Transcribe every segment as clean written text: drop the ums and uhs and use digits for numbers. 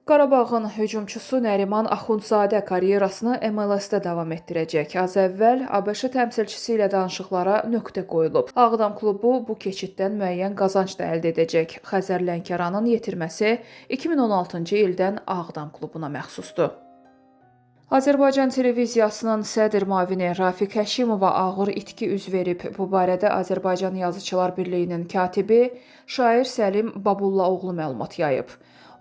Qarabağın hücumçusu Nəriman Axundzadə karyerasını MLS-də davam etdirəcək. Az əvvəl ABŞ təmsilçisi ilə danışıqlara nöqtə qoyulub. Ağdam klubu bu keçiddən müəyyən qazanc da əldə edəcək. Xəzər Lənkəranın yetirməsi 2016-cı ildən Ağdam klubuna məxsusdur. Azərbaycan televiziyasının sədr müavini Rafiq Həşimova ağır itki üz verib. Bu barədə Azərbaycan Yazıçılar Birliyinin katibi şair Səlim Babullaoğlu məlumat yayıb.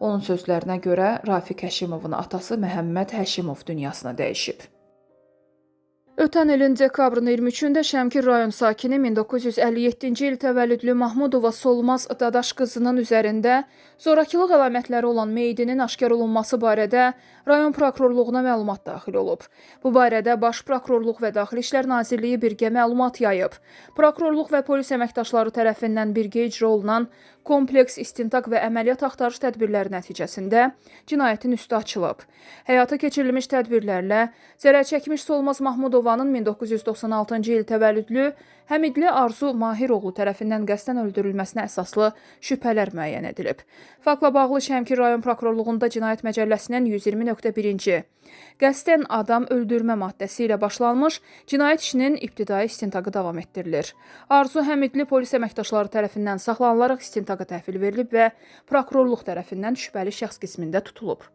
Onun sözlərinə görə Rafiq Həşimovun atası Məhəmməd Həşimov dünyasını dəyişib. Ötən ilin dekabrın 23-də Şəmkir rayon sakini 1957-ci il təvəllüdlü Mahmudova Solmaz Dadaş qızının üzərində zorakılıq əlamətləri olan meyidinin aşkar olunması barədə rayon prokurorluğuna məlumat daxil olub. Bu barədə Baş Prokurorluq və Daxili İşlər Nazirliyi birgə məlumat yayıb. Prokurorluq və polis əməkdaşları tərəfindən birgə icra olunan kompleks istintaq və əməliyyat axtarış tədbirləri nəticəsində cinayətin üstü açılıb. Həyata keçirilmiş tədbirlərlə zərərçəkmiş Solmaz Mahmudovanın 1996-cı il təvəllüdlü Həmidli Arzu Mahiroğlu tərəfindən qəsdən öldürülməsinə əsaslı şübhələr müəyyən edilib. Faktla bağlı Şəmkir rayon prokurorluğunda Cinayət Məcəlləsinin 120.1-ci qəsdən adam öldürmə maddəsi ilə başlanmış cinayət işinin ibtidai istintaqı davam etdirilir. Arzu Həmidli polis əməkdaşları tərəfindən saxlanılaraq istintaqa təhvil verilib və prokurorluq tərəfindən şübhəli şəxs qismində tutulub.